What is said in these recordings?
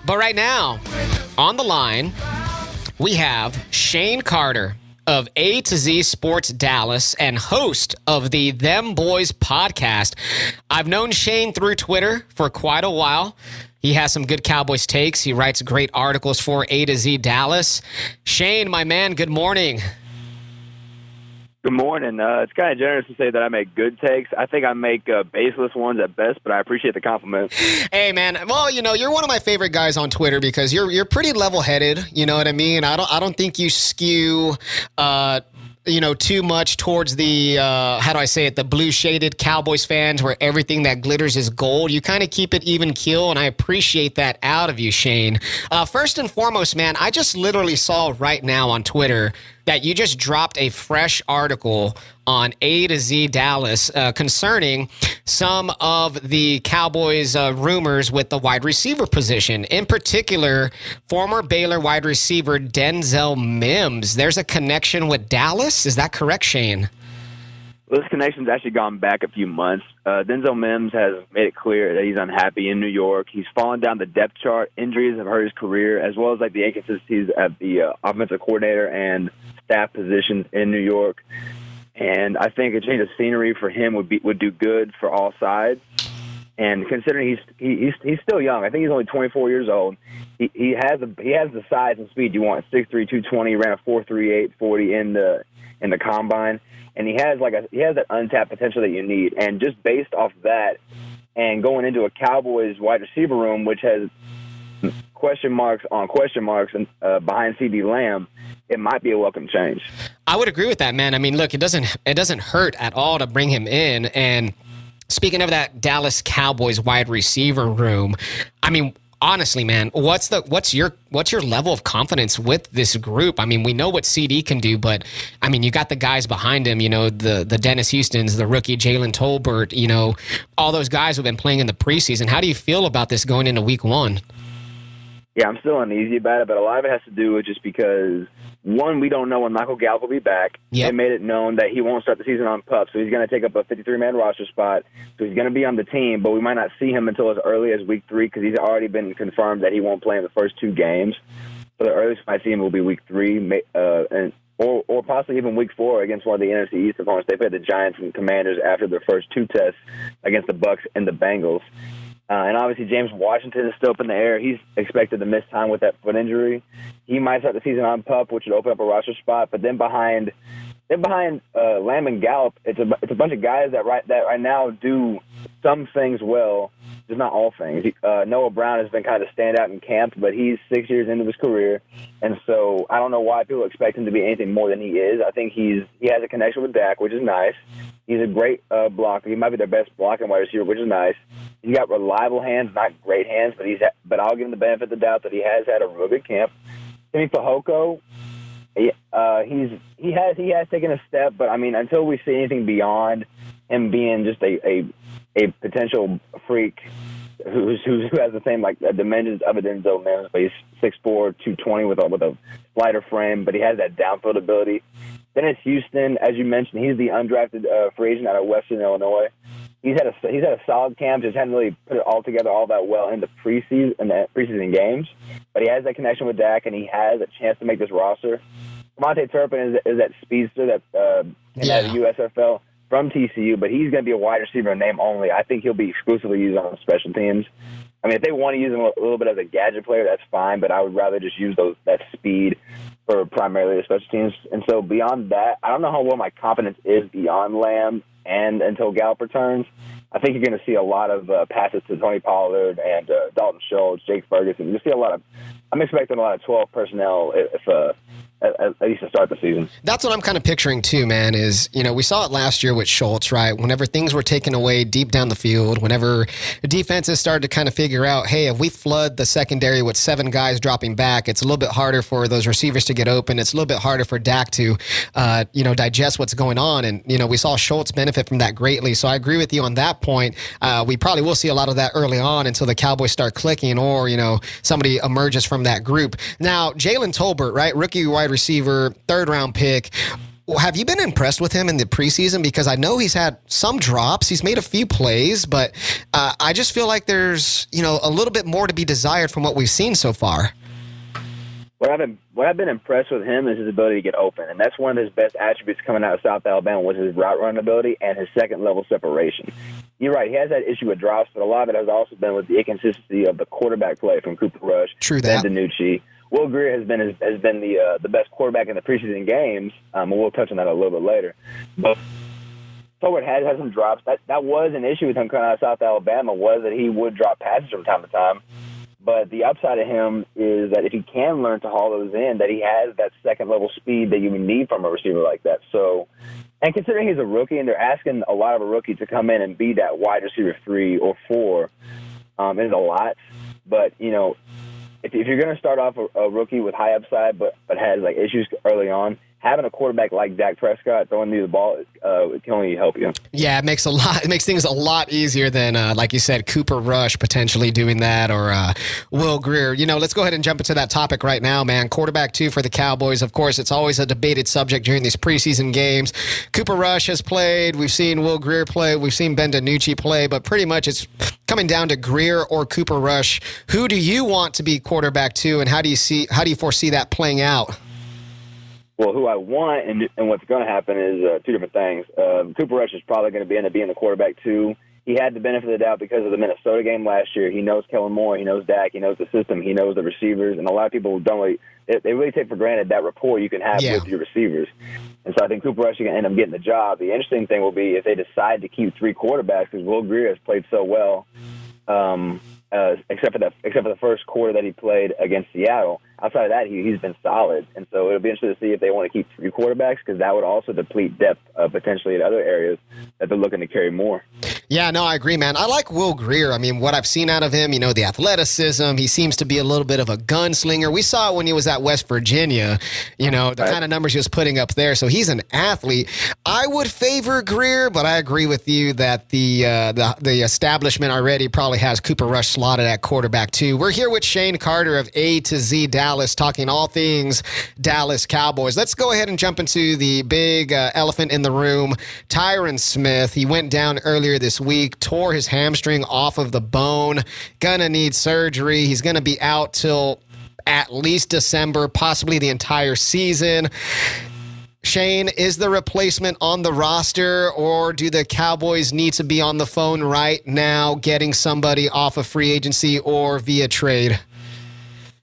But right now, on the line, we have Shane Carter of A to Z Sports Dallas and host of the Them Boys podcast. I've known Shane through Twitter for quite a while. He has some good Cowboys takes. He writes great articles for A to Z Dallas. Shane, my man, good morning. Good morning. It's kind of generous to say that I make good takes. I think I make baseless ones at best, but I appreciate the compliment. Hey, man. Well, you're one of my favorite guys on Twitter because you're pretty level-headed. You know what I mean? I don't think you skew too much towards the, the blue-shaded Cowboys fans where everything that glitters is gold. You kind of keep it even keel, and I appreciate that out of you, Shane. First and foremost, man, I just literally saw right now on Twitter that you just dropped a fresh article on A to Z Dallas concerning some of the Cowboys rumors with the wide receiver position. In particular, former Baylor wide receiver Denzel Mims. There's a connection with Dallas. Is that correct, Shane? Well, this connection's actually gone back a few months. Denzel Mims has made it clear that he's unhappy in New York. He's fallen down the depth chart. Injuries have hurt his career, as well as the inconsistencies at the offensive coordinator and staff positions in New York. And I think a change of scenery for him would do good for all sides. And considering he's still young, I think he's only 24 years old. He has the size and speed you want. 6'3", 220, ran a 4.38 40 in the combine, and he has that untapped potential that you need. And just based off that, and going into a Cowboys wide receiver room, which has question marks on question marks and behind CD Lamb, it might be a welcome change. I would agree with that, man. I mean, look, it doesn't hurt at all to bring him in. And speaking of that Dallas Cowboys wide receiver room, I mean, honestly, man, what's your level of confidence with this group? I mean, we know what CD can do, but I mean, you got the guys behind him, the Dennis Houstons, the rookie Jalen Tolbert, all those guys who've been playing in the preseason. How do you feel about this going into week one? Yeah, I'm still uneasy about it, but a lot of it has to do with just because, one, we don't know when Michael Gallup will be back. Yep. They made it known that he won't start the season on PUP, so he's going to take up a 53-man roster spot. So he's going to be on the team, but we might not see him until as early as week 3 because he's already been confirmed that he won't play in the first 2 games. So the earliest we might see him will be week 3, or possibly even week 4 against one of the NFC East opponents. They played the Giants and Commanders after their first 2 tests against the Bucs and the Bengals. And obviously, James Washington is still up in the air. He's expected to miss time with that foot injury. He might start the season on PUP, which would open up a roster spot. But then behind Lamb and Gallup, it's a bunch of guys that right now do some things well, just not all things. Noah Brown has been kind of a standout in camp, but he's 6 years into his career, and so I don't know why people expect him to be anything more than he is. I think he has a connection with Dak, which is nice. He's a great blocker. He might be their best blocking wide receiver, which is nice. He's got reliable hands, not great hands, but I'll give him the benefit of the doubt that he has had a real good camp. Timmy Fehoko, he has taken a step, but I mean, until we see anything beyond him being just a potential freak who has the same dimensions of a Denzel Mims, but he's 6'4", 220 with a slighter frame, but he has that downfield ability. Dennis Houston, as you mentioned, he's the undrafted free agent out of Western Illinois. He's had a solid camp, just hadn't really put it all together all that well in the preseason games. But he has that connection with Dak, and he has a chance to make this roster. Monte Turpin is that speedster that had a USFL from TCU, but he's going to be a wide receiver in name only. I think he'll be exclusively used on special teams. I mean, if they want to use him a little bit as a gadget player, that's fine, but I would rather just use that speed for primarily the special teams. And so beyond that, I don't know how well my confidence is beyond Lamb and until Gallup returns. I think you're going to see a lot of passes to Tony Pollard and Dalton Schultz, Jake Ferguson. I'm expecting a lot of 12 personnel at least to start the season. That's what I'm kind of picturing too, man, is, we saw it last year with Schultz, right? Whenever things were taken away deep down the field, whenever the defenses started to kind of figure out, hey, if we flood the secondary with 7 guys dropping back, it's a little bit harder for those receivers to get open. It's a little bit harder for Dak to, digest what's going on. And, we saw Schultz benefit from that greatly. So I agree with you on that point. We probably will see a lot of that early on until the Cowboys start clicking or, somebody emerges from that group. Now, Jalen Tolbert, right? Rookie wide receiver, 3rd-round pick. Well, have you been impressed with him in the preseason? Because I know he's had some drops. He's made a few plays, but I just feel like there's, a little bit more to be desired from what we've seen so far. What I've been impressed with him is his ability to get open, and that's one of his best attributes coming out of South Alabama was his route running ability and his second-level separation. You're right, he has that issue with drops, but a lot of it has also been with the inconsistency of the quarterback play from Cooper Rush, True that. Ben DiNucci. Will Greer has been the best quarterback in the preseason games, and we'll touch on that a little bit later. But Forward has had some drops. That was an issue with him coming out of South Alabama, was that he would drop passes from time to time. But the upside of him is that if he can learn to haul those in, that he has that second-level speed that you would need from a receiver like that. So, and considering he's a rookie, and they're asking a lot of a rookie to come in and be that wide receiver 3 or 4, is a lot. But, if you're going to start off a rookie with high upside but has like issues early on, having a quarterback like Dak Prescott throwing you the ball can only help you. Yeah, it makes things a lot easier than, like you said, Cooper Rush potentially doing that or Will Greer. Let's go ahead and jump into that topic right now, man. Quarterback 2 for the Cowboys. Of course, it's always a debated subject during these preseason games. Cooper Rush has played. We've seen Will Greer play. We've seen Ben DiNucci play. But pretty much it's coming down to Greer or Cooper Rush. Who do you want to be quarterback 2, and how do you foresee that playing out? Well, who I want and what's going to happen is two different things. Cooper Rush is probably going to end up being the quarterback 2. He had the benefit of the doubt because of the Minnesota game last year. He knows Kellen Moore. He knows Dak. He knows the system. He knows the receivers. And a lot of people they really take for granted that rapport you can have with your receivers. And so I think Cooper Rush is going to end up getting the job. The interesting thing will be if they decide to keep 3 quarterbacks, because Will Greer has played so well, except for the first quarter that he played against Seattle. Outside of that, he's been solid. And so it'll be interesting to see if they want to keep 3 quarterbacks, because that would also deplete depth potentially in other areas that they're looking to carry more. Yeah, no, I agree, man. I like Will Greer. I mean, what I've seen out of him, the athleticism, he seems to be a little bit of a gunslinger. We saw it when he was at West Virginia, the kind of numbers he was putting up there. So he's an athlete. I would favor Greer, but I agree with you that the establishment already probably has Cooper Rush slotted at quarterback 2. We're here with Shane Carter of A to Z Dallas, talking all things Dallas Cowboys. Let's go ahead and jump into the big elephant in the room, Tyron Smith. He went down earlier this week, tore his hamstring off of the bone, gonna need surgery. He's gonna be out till at least December, possibly the entire season. Shane, is the replacement on the roster, or do the Cowboys need to be on the phone right now getting somebody off of free agency or via trade?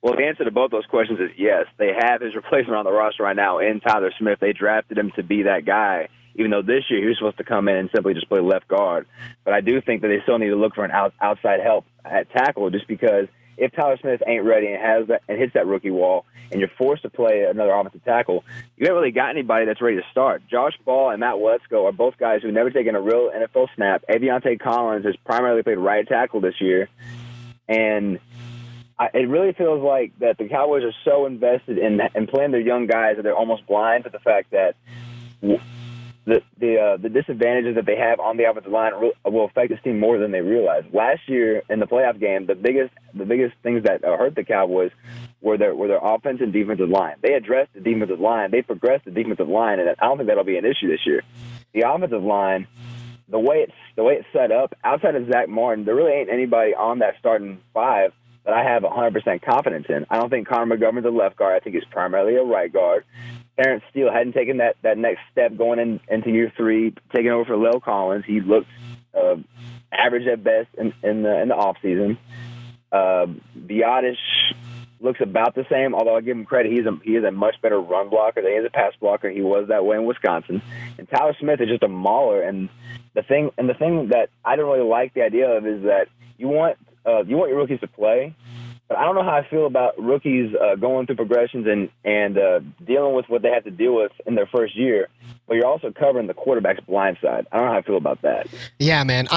Well, the answer to both those questions is yes. They have his replacement on the roster right now in Tyler Smith. They drafted him to be that guy, even though this year he was supposed to come in and simply just play left guard. But I do think that they still need to look for an outside help at tackle, just because if Tyler Smith ain't ready and hits that rookie wall and you're forced to play another offensive tackle, you haven't really got anybody that's ready to start. Josh Ball and Matt Wetsko are both guys who've never taken a real NFL snap. Aviante Collins has primarily played right tackle this year. And it really feels like that the Cowboys are so invested in playing their young guys that they're almost blind to the fact that the disadvantages that they have on the offensive line will affect this team more than they realize. Last year in the playoff game, the biggest things that hurt the Cowboys were their offense and defensive line. They addressed the defensive line. They progressed the defensive line, and I don't think that'll be an issue this year. The offensive line, the way it's set up, outside of Zach Martin, there really ain't anybody on that starting 5 that I have 100% confidence in. I don't think Connor McGovern's a left guard. I think he's primarily a right guard. Terrence Steele hadn't taken that next step going into year 3, taking over for Lel Collins. He looked average at best in the offseason. Biotish looks about the same, although I give him credit. He is a much better run blocker than he is a pass blocker. He was that way in Wisconsin. And Tyler Smith is just a mauler. And the thing that I don't really like the idea of is that you want your rookies to play, but I don't know how I feel about rookies going through progressions and dealing with what they have to deal with in their first year, but you're also covering the quarterback's blind side. I don't know how I feel about that. Yeah, man.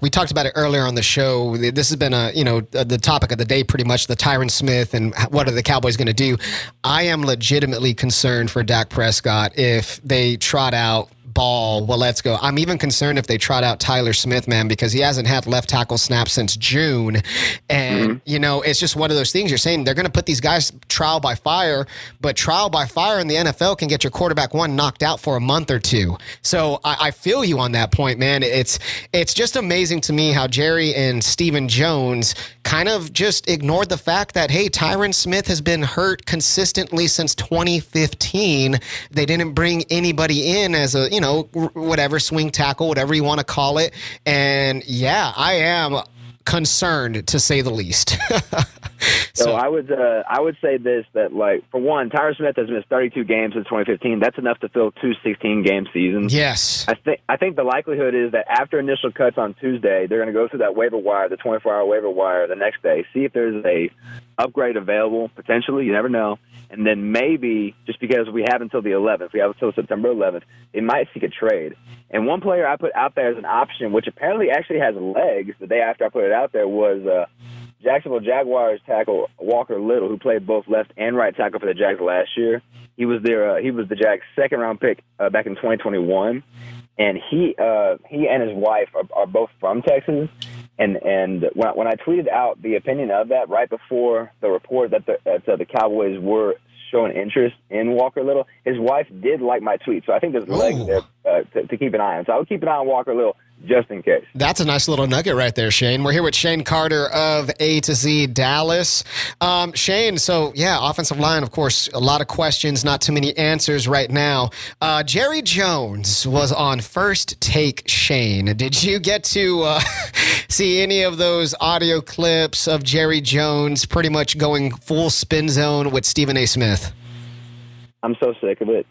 We talked about it earlier on the show. This has been the topic of the day, pretty much, the Tyron Smith and what are the Cowboys going to do. I am legitimately concerned for Dak Prescott if they trot out ball, well, let's go. I'm even concerned if they trot out Tyler Smith, man, because he hasn't had left tackle snaps since June. And, it's just one of those things. You're saying they're going to put these guys trial by fire, but trial by fire in the NFL can get your quarterback one knocked out for a month or two. So I feel you on that point, man. It's just amazing to me how Jerry and Stephen Jones kind of just ignored the fact that, hey, Tyron Smith has been hurt consistently since 2015. They didn't bring anybody in as a, whatever, swing tackle, whatever you want to call it. And yeah, I am concerned, to say the least. So I would say this, that, like, for one, Tyron Smith has missed 32 games since 2015. That's enough to fill two 16-game seasons. Yes. I think the likelihood is that after initial cuts on Tuesday, they're going to go through that waiver wire, the 24-hour waiver wire, the next day, see if there's a upgrade available, potentially. You never know. And then maybe, just because we have until the 11th, we have until September 11th, they might seek a trade. And one player I put out there as an option, which apparently actually has legs the day after I put it out there, was Jacksonville Jaguars tackle Walker Little, who played both left and right tackle for the Jags last year. He was the Jags' second-round pick back in 2021. And he and his wife are both from Texas. And when I tweeted out the opinion of that right before the report that the Cowboys were showing interest in Walker Little, his wife did like my tweet. So I think there's legs there to keep an eye on. So I would keep an eye on Walker Little just in case. That's a nice little nugget right there, Shane. We're here with Shane Carter of A to Z Dallas. Shane, so yeah, offensive line, of course, a lot of questions, not too many answers right now. Jerry Jones was on First Take Shane. Did you get to see any of those audio clips of Jerry Jones pretty much going full spin zone with Stephen A. Smith? I'm so sick of it.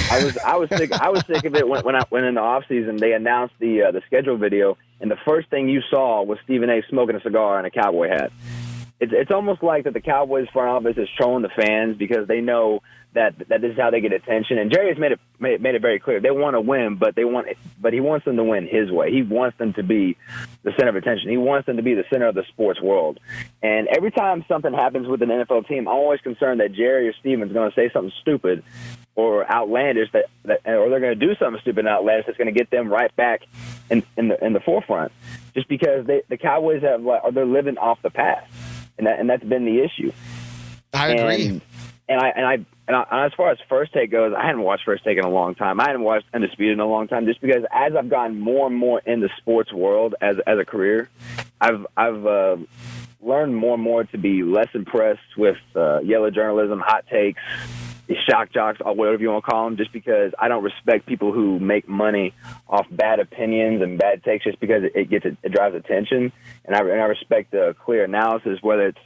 I was sick of it when in the offseason they announced the schedule video, and the first thing you saw was Stephen A. smoking a cigar and a cowboy hat. It's almost like that the Cowboys front office is trolling the fans because they know that this is how they get attention. And Jerry has made it very clear they want to win, but he wants them to win his way. He wants them to be the center of attention. He wants them to be the center of the sports world. And every time something happens with an NFL team, I'm always concerned that Jerry or Steven's going to say something stupid or outlandish or they're going to do something stupid and outlandish that's going to get them right back in the forefront. Just because the Cowboys they're living off the past, and that's been the issue. I agree. And as far as First Take goes, I hadn't watched First Take in a long time. I hadn't watched Undisputed in a long time, just because as I've gotten more and more in the sports world as a career, I've learned more and more to be less impressed with yellow journalism, hot takes, shock jocks, or whatever you want to call them, just because I don't respect people who make money off bad opinions and bad takes just because it drives attention. And I respect clear analysis, whether it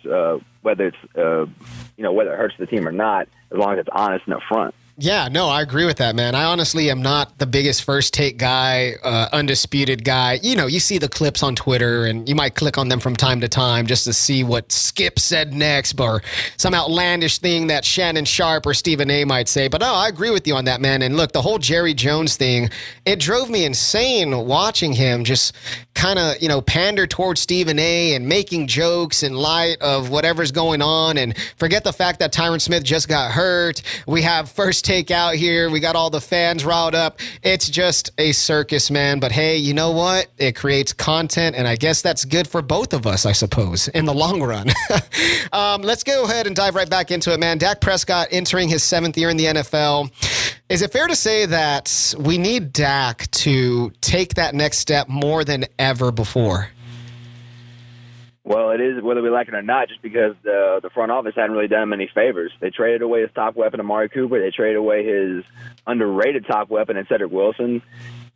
hurts the team or not, as long as it's honest and upfront. Yeah, no, I agree with that, man. I honestly am not the biggest First Take guy, Undisputed guy. You see the clips on Twitter, and you might click on them from time to time just to see what Skip said next or some outlandish thing that Shannon Sharp or Stephen A. might say. But no, I agree with you on that, man. And look, the whole Jerry Jones thing, it drove me insane watching him just kind of, pander towards Stephen A. and making jokes in light of whatever's going on. And forget the fact that Tyron Smith just got hurt. We have First Take out here. We got all the fans riled up. It's just a circus, man. But hey, you know what? It creates content, and I guess that's good for both of us, I suppose, in the long run. Let's go ahead and dive right back into it, man. Dak Prescott entering his 7th year in the NFL. Is it fair to say that we need Dak to take that next step more than ever before? Well, it is, whether we like it or not, just because the front office hadn't really done him any favors. They traded away his top weapon, Amari Cooper. They traded away his underrated top weapon, and Cedric Wilson.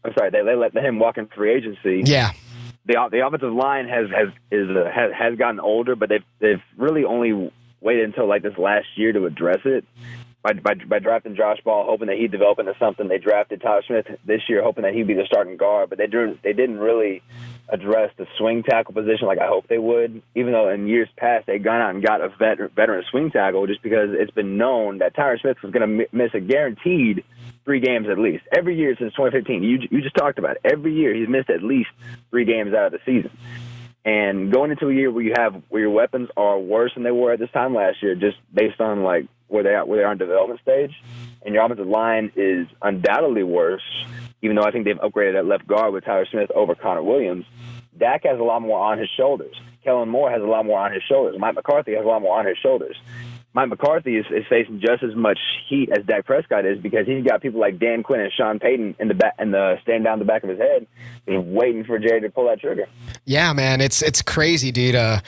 I'm sorry, they let him walk in free agency. Yeah. The offensive line has gotten older, but they've really only waited until like this last year to address it. By drafting Josh Ball, hoping that he'd develop into something. They drafted Tyler Smith this year, hoping that he'd be the starting guard, but they didn't really address the swing tackle position like I hoped they would, even though in years past they'd gone out and got a veteran swing tackle, just because it's been known that Tyler Smith was going to miss a guaranteed 3 games at least. Every year since 2015. You just talked about it. Every year he's missed at least 3 games out of the season. And going into a year where your weapons are worse than they were at this time last year, just based on like where they are in development stage, and your offensive line is undoubtedly worse, even though I think they've upgraded at left guard with Tyler Smith over Connor Williams. Dak has a lot more on his shoulders. Kellen Moore has a lot more on his shoulders. Mike McCarthy has a lot more on his shoulders. Mike McCarthy is facing just as much heat as Dak Prescott is because he's got people like Dan Quinn and Sean Payton in the back and stand down the back of his head, just waiting for Jerry to pull that trigger. Yeah, man, it's crazy, dude. I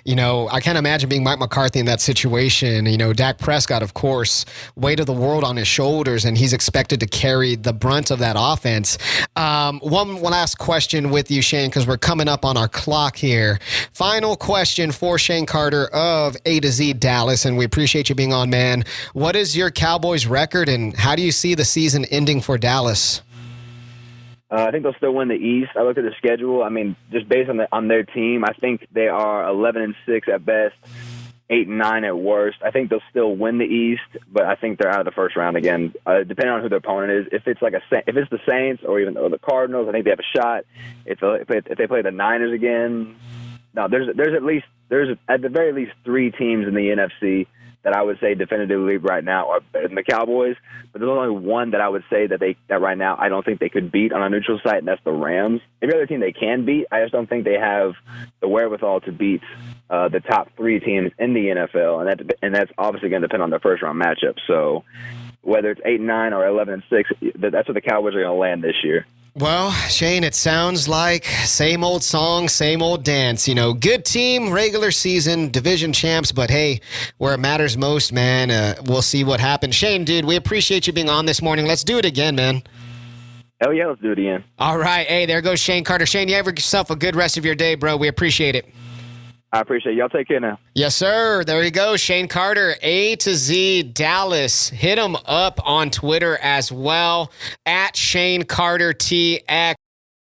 can't imagine being Mike McCarthy in that situation. Dak Prescott, of course, weight of the world on his shoulders, and he's expected to carry the brunt of that offense. One last question with you, Shane, because we're coming up on our clock here. Final question for Shane Carter of A to Z Dallas, and we appreciate you being on, man. What is your Cowboys record, and how do you see the season ending for Dallas? I think they'll still win the East. I looked at the schedule. I mean, just based on their team, I think they are 11-6 at best, 8-9 at worst. I think they'll still win the East, but I think they're out of the first round again, depending on who their opponent is. If it's the Saints or the Cardinals, I think they have a shot. If they play the Niners again, no, there's at the very least 3 teams in the NFC that I would say definitively right now are better than the Cowboys. But there's only one that I would say that right now I don't think they could beat on a neutral site, and that's the Rams. Every other team they can beat, I just don't think they have the wherewithal to beat the top 3 teams in the NFL, and that's obviously going to depend on their first round matchup. So whether it's 8-9 or 11-6, that's where the Cowboys are going to land this year. Well, Shane, it sounds like same old song, same old dance. Good team, regular season, division champs, but hey, where it matters most, man, we'll see what happens. Shane, dude, we appreciate you being on this morning. Let's do it again, man. Hell yeah, let's do it again. All right. Hey, there goes Shane Carter. Shane, you have yourself a good rest of your day, bro. We appreciate it. I appreciate it. Y'all take care now. Yes, sir. There you go. Shane Carter, A to Z Dallas. Hit him up on Twitter as well, at Shane Carter TX.